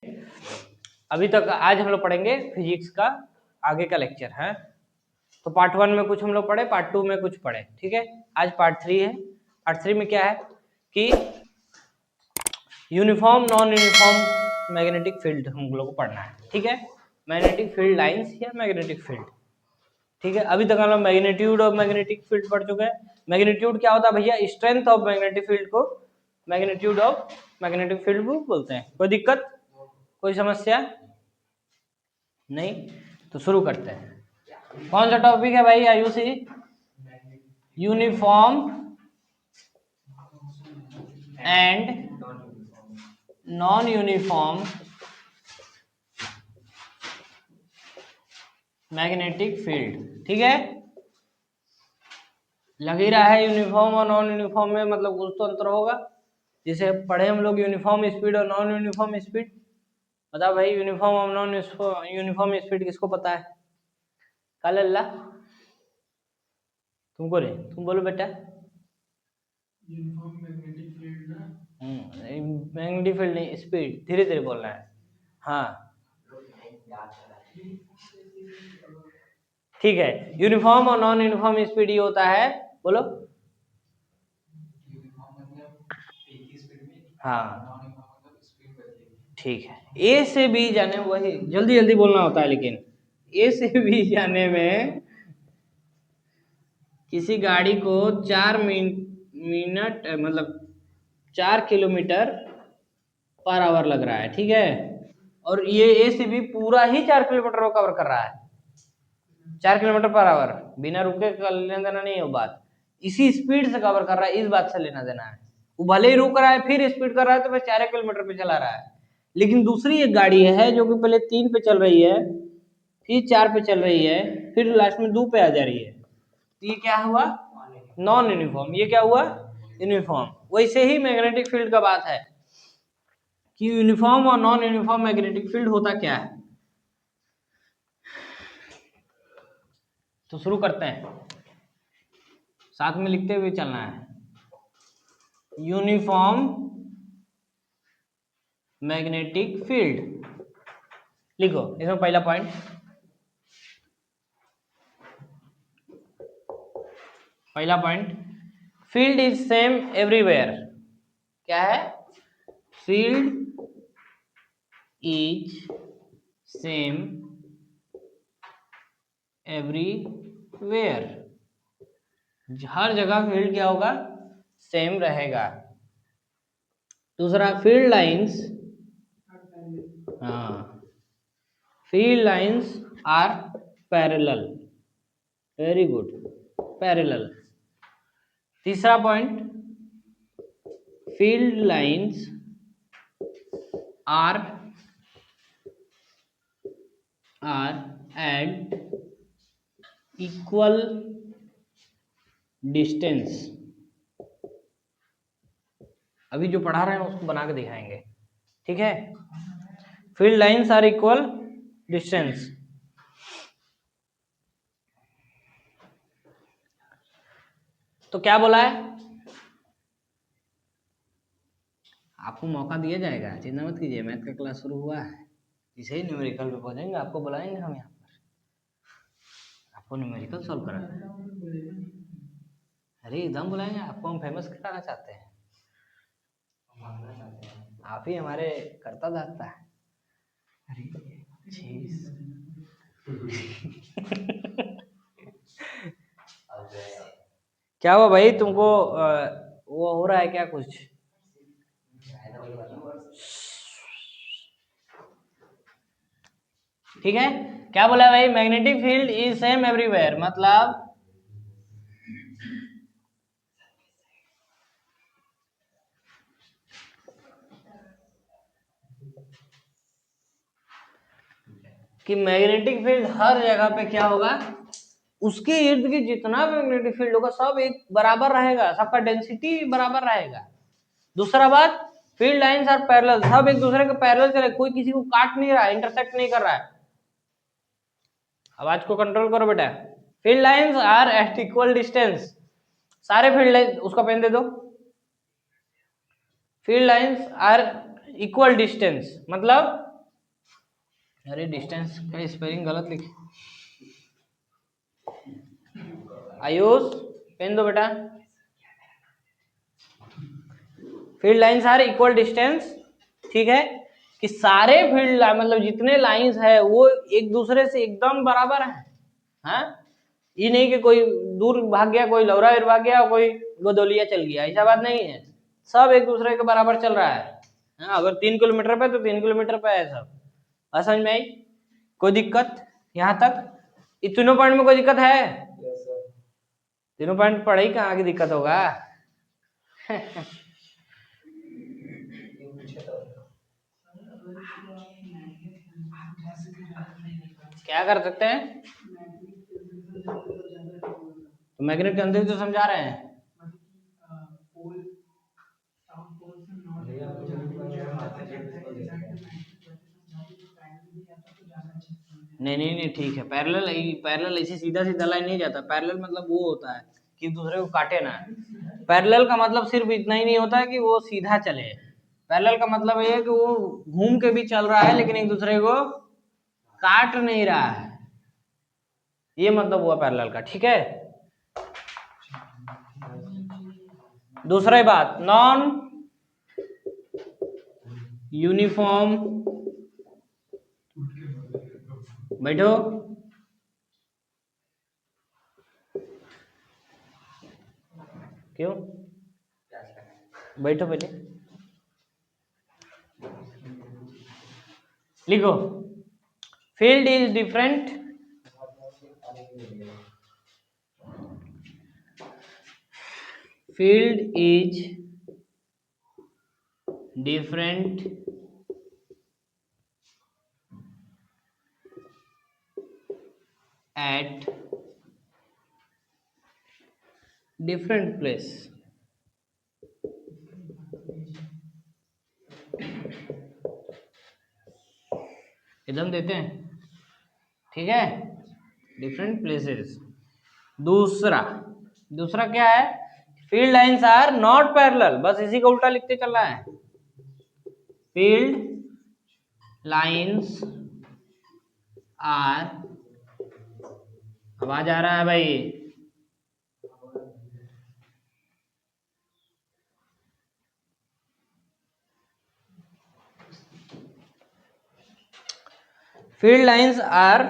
अभी तक आज हम लोग पढ़ेंगे फिजिक्स का आगे का लेक्चर है। तो पार्ट 1 में कुछ हम लोग पढ़े, पार्ट 2 में कुछ पढ़े, ठीक है। आज पार्ट 3 है। पार्ट 3 में क्या है कि uniform non uniform magnetic field हम लोग को पढ़ना है, ठीक है। मैग्नेटिक फील्ड लाइंस या मैग्नेटिक फील्ड, ठीक है। अभी तक हम लोग मैग्नीट्यूड ऑफ मैग्नेटिक फील्ड पढ़ चुके हैं। मैग्नीट्यूड क्या होता है भैया? स्ट्रेंथ ऑफ मैग्नेटिक फील्ड को मैग्नीट्यूड ऑफ मैग्नेटिक फील्ड बोलते हैं। कोई दिक्कत, कोई समस्या नहीं? तो शुरू करते हैं। कौन सा टॉपिक है भाई Ayushi? Uniform and non uniform magnetic field, ठीक है। लग ही रहा है यूनिफॉर्म और नॉन यूनिफॉर्म में मतलब कुछ तो अंतर होगा। जिसे पढ़े हम लोग यूनिफॉर्म स्पीड और नॉन यूनिफॉर्म स्पीड। बताओ भाई, यूनिफॉर्म और नॉन यूनिफॉर्म स्पीड किसको पता है? काल अल्लाह तुमको रे, तुम बोलो बेटा। यूनिफॉर्म मैग्नेटिक फील्ड ना, मैग्नेटिक फील्ड नहीं, स्पीड, धीरे धीरे बोलना है। हाँ ठीक है। यूनिफॉर्म और नॉन यूनिफॉर्म स्पीड ये होता है, बोलो। यूनिफॉर्म मतलब एक ही स्पीड में, हाँ नॉन यूनिफॉर्म मतलब स्पीड बदलेगी, ठीक है। ए से बी जाने, वही जल्दी जल्दी बोलना होता है, लेकिन ए से बी जाने में किसी गाड़ी को 4 मिनट मतलब 4 किलोमीटर पर आवर लग रहा है, ठीक है। और ये ए से बी पूरा ही 4 किलोमीटर को कवर कर रहा है, 4 किलोमीटर पर आवर, बिना रुके का लेना देना नहीं है वो बात। इसी स्पीड से कवर कर रहा है, इस बात से लेना देना है। वो भले ही रुक रहा है फिर स्पीड कर रहा है तो बस 4 किलोमीटर पे चला रहा है। लेकिन दूसरी एक गाड़ी है जो कि पहले 3 पे चल रही है, फिर 4 पे चल रही है, फिर लास्ट में 2 पे आ जा रही है। तो ये क्या हुआ? Non uniform. ये क्या हुआ? यूनिफॉर्म। वैसे ही मैग्नेटिक फील्ड का बात है कि यूनिफॉर्म और नॉन यूनिफॉर्म मैग्नेटिक फील्ड होता क्या है। तो शुरू करते हैं, साथ में लिखते हुए चलना है। यूनिफॉर्म मैग्नेटिक फील्ड लिखो। इसमें पहला point, field is same everywhere. क्या है? Field is same everywhere. हर जगह फील्ड क्या होगा? सेम रहेगा। दूसरा, फील्ड लाइंस, हाँ, field lines are parallel. Very good, parallel. तीसरा point, field lines are at equal distance. अभी जो पढ़ा रहे हैं उसको बना के दिखाएंगे, ठीक है। Field lines are equal distance. तो क्या बोला है? आपको मौका दिया जाएगा, चिंता मत कीजिए। मैथ का क्लास शुरू हुआ है, इसे ही न्यूमेरिकल पे पहुंचेंगे, आपको बुलाएंगे हम यहाँ पर, आपको न्यूमेरिकल सॉल्व कराना। अरे एकदम बुलाएंगे आपको, हम फेमस कराना चाहते हैं। आप ही हमारे करता दाता है। अरे क्या हुआ भाई तुमको? वो हो रहा है क्या कुछ? ठीक है। क्या बोला भाई? Magnetic field is same everywhere, मतलब कि मैग्नेटिक फील्ड हर जगह पे क्या होगा? उसके इर्द गिर्द जितना मैग्नेटिक फील्ड होगा सब एक बराबर रहेगा, सबका डेंसिटी बराबर रहेगा। दूसरा बात, फील्ड लाइंस आर पैरेलल, सब एक दूसरे के पैरेलल चले, कोई किसी को काट नहीं रहा है, इंटरसेक्ट नहीं कर रहा है। आवाज को कंट्रोल करो बेटा। Field lines are at equal distance. सारे फील्ड लाइन, उसका पेन दे दो। Field lines are equal distance मतलब अरे डिस्टेंस का स्पेलिंग गलत लिखे। आयुष पेन दो बेटा। Field lines are equal distance, ठीक है, कि सारे फील्ड मतलब जितने लाइंस है वो एक दूसरे से एकदम बराबर है। हाँ, ये नहीं कि कोई दूर भाग गया, कोई लौरावीर भाग गया, कोई गोदौलिया चल गया, ऐसा बात नहीं है। सब एक दूसरे के बराबर चल रहा है। हाँ, अगर 3 किलोमीटर पे तो 3 किलोमीटर पे है सब। बात समझ में आई? कोई दिक्कत यहाँ तक? ये तीनों पॉइंट में कोई दिक्कत है? तीनों पॉइंट पढ़े ही कहाँ की दिक्कत होगा। क्या कर सकते हैं? तो मैग्नेट के अंदर तो समझा रहे हैं। नहीं नहीं नहीं, ठीक है। पैरेलल, पैरेलल ऐसे सीधा सीधा लाइन नहीं जाता। पैरेलल मतलब वो होता है कि दूसरे को काटे ना। पैरेलल का मतलब सिर्फ इतना ही नहीं होता है कि वो सीधा चले। पैरेलल का मतलब ये है कि वो घूम के भी चल रहा है लेकिन एक दूसरे को काट नहीं रहा है। ये मतलब हुआ पैरेलल का, ठीक है। दूसरी बात, नॉन यूनिफॉर्म, बैठो, क्यों बैठो, पहले लिखो। Field is different, field is different at different place। एकदम देते हैं, ठीक है, डिफरेंट प्लेसेस। दूसरा, दूसरा क्या है? Field lines are not parallel, बस इसी को उल्टा लिखते चल रहा है। फील्ड लाइंस आर, आवाज आ रहा है भाई? फील्ड लाइंस आर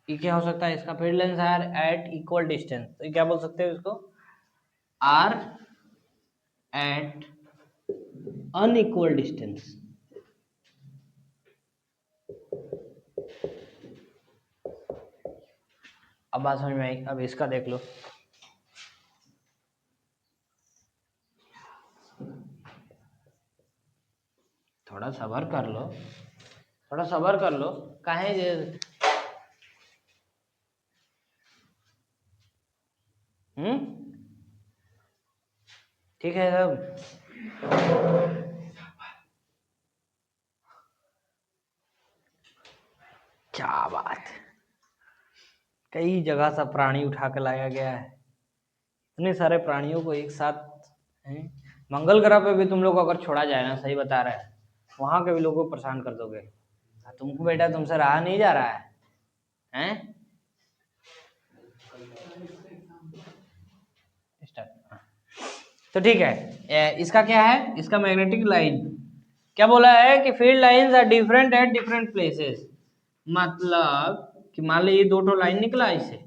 ये क्या हो सकता है इसका? Field lines are at equal distance, तो ये क्या बोल सकते हैं इसको? Are at unequal distance. अब बात समझ में आई? अब इसका देख लो। थोड़ा सबर कर लो, थोड़ा सबर कर लो। काहे ठीक है सब। क्या बात, कई जगह से प्राणी उठा के लाया गया है। इतने सारे प्राणियों को एक साथ हैं। मंगल ग्रह पे भी तुम लोग अगर छोड़ा जाए ना, सही बता रहे हैं, वहां के भी लोगों को परेशान कर दोगे। तुमको बेटा तुमसे रहा नहीं जा रहा है, हैं? तो ठीक है, इसका क्या है? इसका मैग्नेटिक लाइन क्या बोला है कि field lines are different at different places. मतलब कि मान लो ये दो ठो लाइन निकला, ऐसे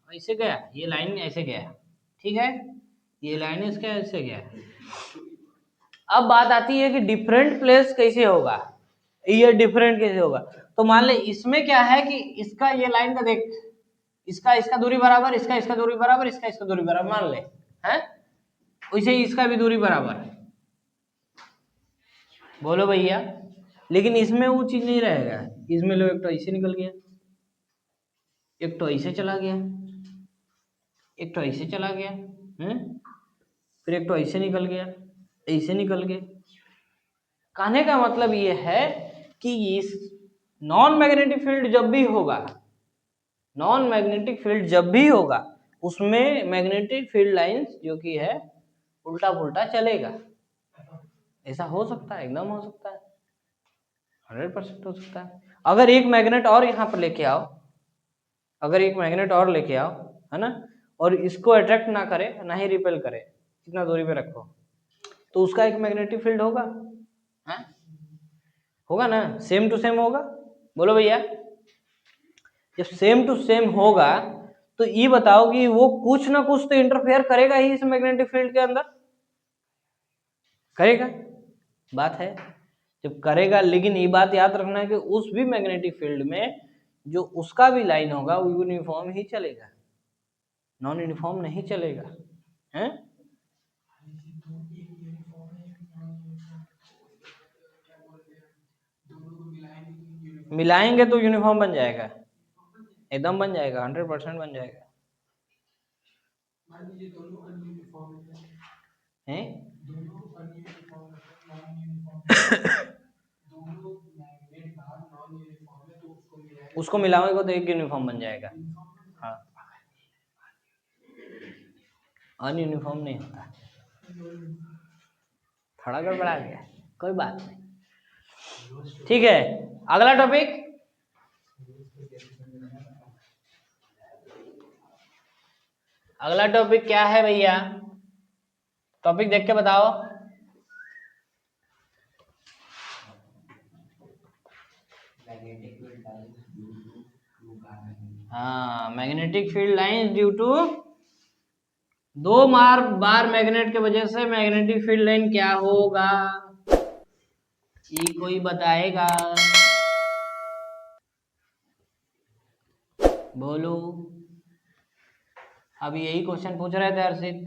ऐसे गया, ये लाइन ऐसे गया, ठीक है, ये लाइन इसके ऐसे गया। अब बात आती है कि डिफरेंट प्लेस कैसे होगा, ये डिफरेंट कैसे होगा? तो मान ले इसमें क्या है कि इसका ये लाइन का देख, इसका इसका दूरी बराबर, इसका इसका दूरी बराबर, इसका इसका दूरी बराबर मान ले, हैं? वैसे ही इसका भी दूरी बराबर है। बोलो भैया। लेकिन इसमें वो चीज नहीं रहेगा। इसमें लो एक तो ऐसे निकल गया, एक तो ऐसे चला गया, एक तो ऐसे चला गया, फिर एक तो ऐसे निकल गया, ऐसे निकल गया। कहने का मतलब ये है कि इस नॉन मैग्नेटिक फील्ड जब भी होगा नॉन मैग्नेटिक फील्ड जब भी होगा उसमें मैग्नेटिक फील्ड लाइंस जो कि है उल्टा पुल्टा चलेगा। ऐसा हो सकता है, एकदम हो सकता है, 100% हो सकता है। अगर एक मैग्नेट और यहाँ पर लेके आओ, अगर एक मैग्नेट और लेके आओ, है ना, और इसको अट्रैक्ट ना करे ना ही रिपेल करे, कितना दूरी पे रखो, तो उसका एक मैग्नेटिक फील्ड होगा, है? होगा ना, सेम टू सेम होगा। बोलो भैया, जब सेम टू सेम होगा तो ये बताओ कि वो कुछ ना कुछ तो इंटरफेयर करेगा ही इस मैग्नेटिक फील्ड के अंदर, करेगा, बात है जब करेगा। लेकिन ये बात याद रखना है कि उस भी मैग्नेटिक फील्ड में जो उसका भी लाइन होगा वो यूनिफॉर्म ही चलेगा, नॉन यूनिफॉर्म नहीं चलेगा, हैं? मिलाएंगे तो यूनिफॉर्म बन जाएगा, एकदम बन जाएगा, 100% बन जाएगा। मान लीजिए दोनों अनयूनिफॉर्म हैं? दोनों अनयूनिफॉर्म नॉन यूनिफॉर्म दोनों मैग्नेट बाहर नॉन यूनिफॉर्म है तो उसको मिलाओगे तो एक यूनिफॉर्म बन जाएगा। हाँ, अनयूनिफॉर्म नहीं होता, थोड़ा गड़बड़ा गया, कोई बात नहीं, ठीक है। अगला टॉपिक, अगला टॉपिक क्या है भैया? टॉपिक देख के बताओ। हाँ, magnetic field lines due to दो बार मैग्नेट के वजह से मैग्नेटिक फील्ड लाइन क्या होगा, ये कोई बताएगा? बोलो। अब यही क्वेश्चन पूछ रहे थे हर्षित,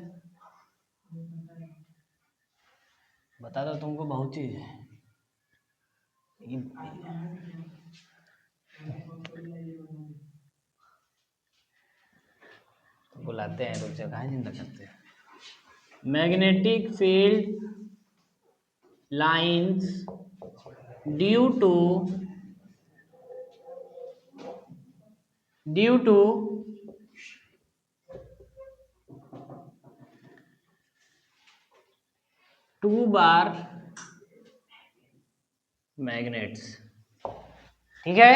बता दो, तुमको बहुत चीज है। बुलाते हैं रुक जाओ, कहाँ चिंता करते हैं। Magnetic field lines due to two bar magnets, ठीक है।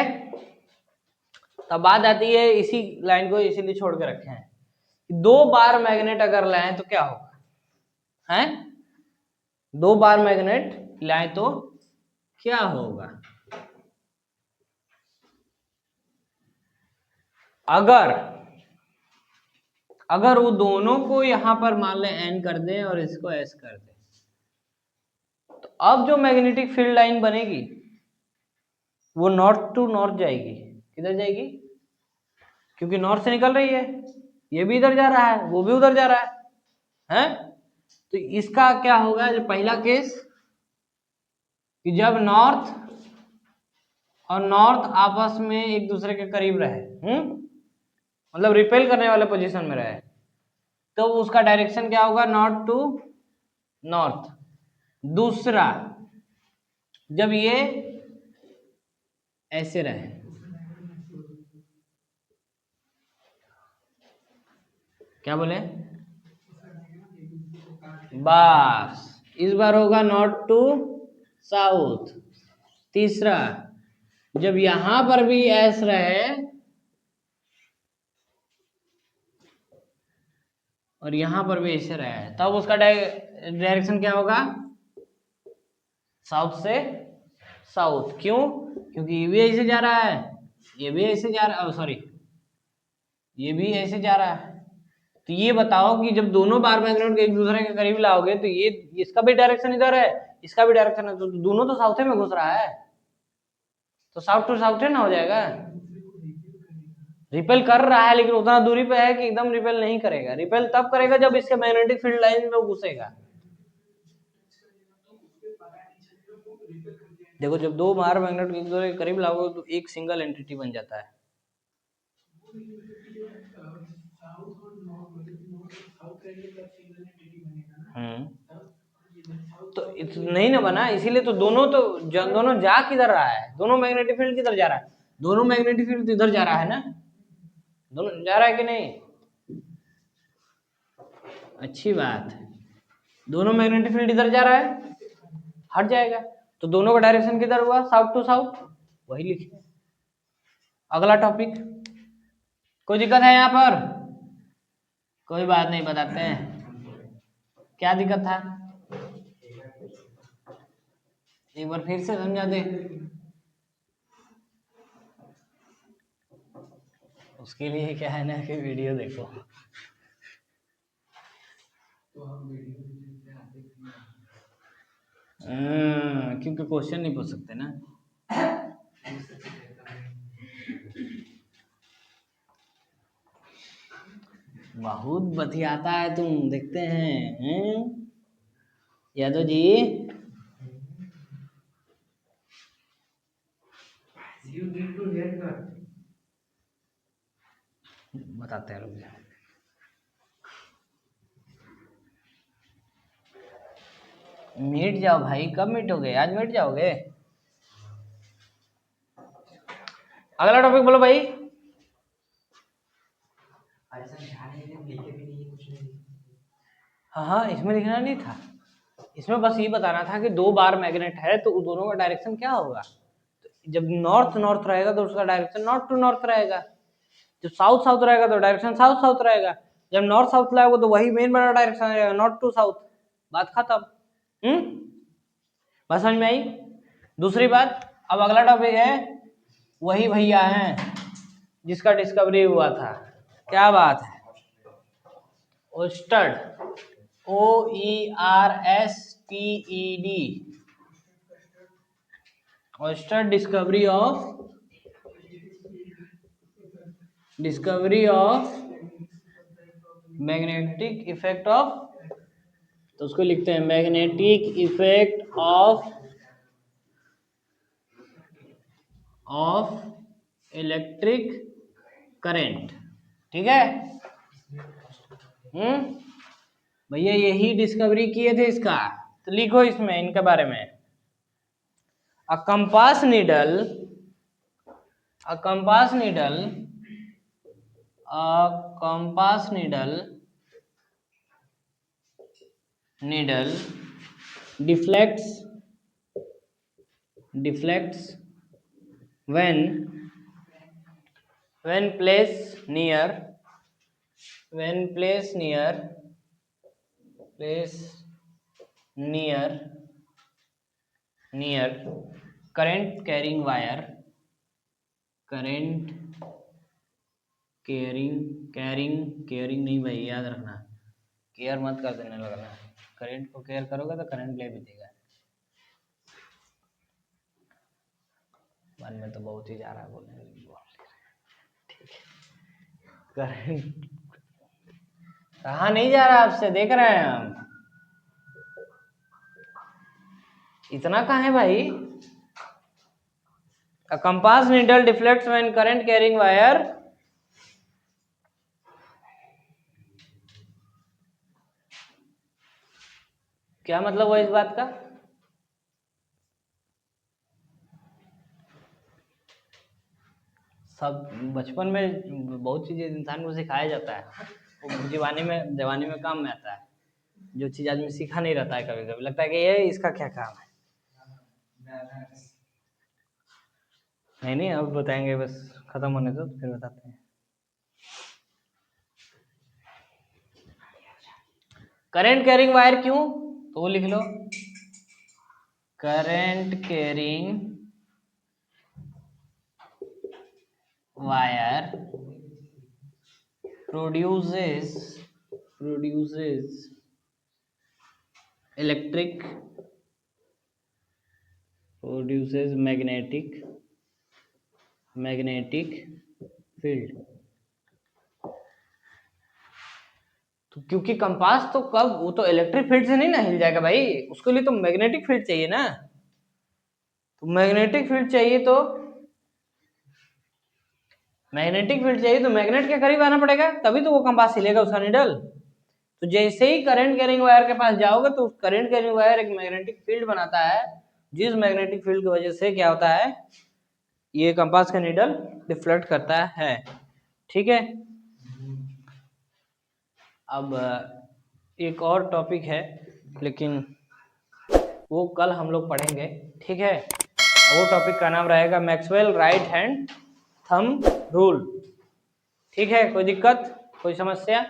तब बात आती है, इसी लाइन को इसीलिए छोड़ के रखे हैं, दो बार मैग्नेट अगर लाएं तो क्या होगा, हैं? दो बार मैग्नेट लाएं तो क्या होगा? अगर वो दोनों को यहां पर मान ले एन कर दे और इसको एस कर दे, तो अब जो मैग्नेटिक फील्ड लाइन बनेगी वो नॉर्थ टू नॉर्थ जाएगी। किधर जाएगी? क्योंकि नॉर्थ से निकल रही है, ये भी इधर जा रहा है, वो भी उधर जा रहा है, हैं? तो इसका क्या होगा, जो पहला केस कि जब नॉर्थ और नॉर्थ आपस में एक दूसरे के करीब रहे, मतलब रिपेल करने वाले पोजीशन में रहे, तो उसका डायरेक्शन क्या होगा, नॉर्थ टू नॉर्थ। दूसरा, जब ये ऐसे रहे, क्या बोले, बस इस बार होगा नॉर्थ टू साउथ। तीसरा, जब यहां पर भी ऐस रहे और यहां पर भी ऐसे रहे, तब उसका डायरेक्शन क्या होगा, साउथ से साउथ। क्यों? क्योंकि ये भी ऐसे जा रहा है, ये भी ऐसे जा रहा है, सॉरी ये भी ऐसे जा रहा है। तो ये बताओ कि जब दोनों बार मैग्नेट एक दूसरे के करीब लाओगे तो ये इसका भी डायरेक्शन इधर है, इसका भी डायरेक्शन है, तो दोनों तो साउथ में घुस रहा है, तो साउथ टू साउथ ना हो जाएगा। रिपेल कर रहा है लेकिन उतना दूरी पे है कि एकदम रिपेल नहीं करेगा। रिपेल तब करेगा जब इसके मैग्नेटिक फील्ड लाइन में घुसेगा। देखो, जब दो बार मैग्नेट एक दूसरे के करीब लाओगे तो एक सिंगल एंटिटी बन जाता है। तो नहीं ना बना, इसीलिए तो दोनों दोनों जा किधर रहा है, दोनों मैग्नेटिक फील्ड किधर जा रहा है, दोनों मैग्नेटिक फील्ड इधर जा रहा है ना, दोनों जा रहा है कि नहीं? अच्छी बात है। दोनों मैग्नेटिक फील्ड इधर जा रहा है, हट जाएगा, तो दोनों का डायरेक्शन किधर हुआ? साउथ टू साउथ, वही लिखिए। अगला टॉपिक, कोई दिक्कत है यहाँ पर? कोई बात नहीं, बताते हैं। क्या दिक्कत था, एक बार फिर से समझा दे। उसके लिए क्या है ना कि वीडियो देखो। तो हम वीडियो में आते हैं। क्योंकि क्वेश्चन नहीं पूछ सकते ना। बहुत बतियाता है तुम, देखते हैं, Yadav ji. You need to haircut. बताते हैं, रुक जाओ। मीट जाओ भाई, कब मीटोगे? आज मीट जाओगे? अगला टॉपिक बोलो भाई। ऐसा ध्यान है कि लिखे भी नहीं कुछ नहीं। हाँ, इसमें लिखना नहीं था, इसमें बस ये बताना था कि दो बार मैग्नेट है तो उन दोनों का डायरेक्शन क्या होगा। तो जब नॉर्थ नॉर्थ रहेगा तो उसका डायरेक्शन नॉर्थ टू नॉर्थ रहेगा, जब साउथ साउथ रहेगा तो डायरेक्शन साउथ साउथ रहेगा, जब नॉर्थ साउथ लाएगा तो वही मेन बड़ा डायरेक्शन रहेगा, नॉर्थ टू साउथ। बात खत्म। बात समझ में आई? दूसरी बात, अब अगला टॉपिक है, वही भैया हैं जिसका डिस्कवरी हुआ था, क्या बात है, ओस्टर्ड, OERSTED, ओस्टर्ड discovery of magnetic effect of, तो उसको लिखते हैं magnetic effect of electric current. ठीक है? भैया यही डिस्कवरी किए थे इसका, तो लिखो इसमें इनके बारे में। A compass needle deflects when placed near current carrying wire, carrying नहीं भाई, याद रखना, केयर मत कर देने लगना, करंट को केयर करोगे तो करंट ले भी देगा। मन में तो बहुत ही जा रहा है बोलने, करंट कहाँ नहीं जा रहा आपसे, देख रहे हैं हम, इतना कहाँ है भाई। A compass needle deflects when current carrying wire क्या मतलब हुआ इस बात का? सब बचपन में बहुत चीजें इंसान को सिखाया जाता है, वो जवानी में काम में आता है, जो चीज आदमी सीखा नहीं रहता है, कभी कभी लगता है कि ये इसका क्या काम है। नहीं अब बताएंगे, बस खत्म होने दो फिर बताते हैं। करंट कैरिंग वायर क्यों, तो वो लिख लो, current carrying wire produces magnetic field। तो क्योंकि कंपास तो कब, वो तो इलेक्ट्रिक फील्ड से नहीं ना हिल जाएगा भाई, उसके लिए तो मैग्नेटिक फील्ड चाहिए ना, तो मैग्नेटिक फील्ड चाहिए तो मैग्नेट के करीब आना पड़ेगा, तभी तो वो कंपास हिलेगा, उसका निडल। तो जैसे ही करंट कैरिंग वायर के पास जाओगे तो करंट कैरिंग वायर एक मैग्नेटिक फील्ड बनाता है, जिस मैग्नेटिक फील्ड की वजह से क्या होता है, ये कंपास का निडल डिफ्लेक्ट करता है। ठीक है। अब एक और टॉपिक है, लेकिन वो कल हम लोग पढ़ेंगे, ठीक है। वो टॉपिक का नाम रहेगा Maxwell right hand thumb rule. ठीक है, कोई दिक्कत, कोई समस्या?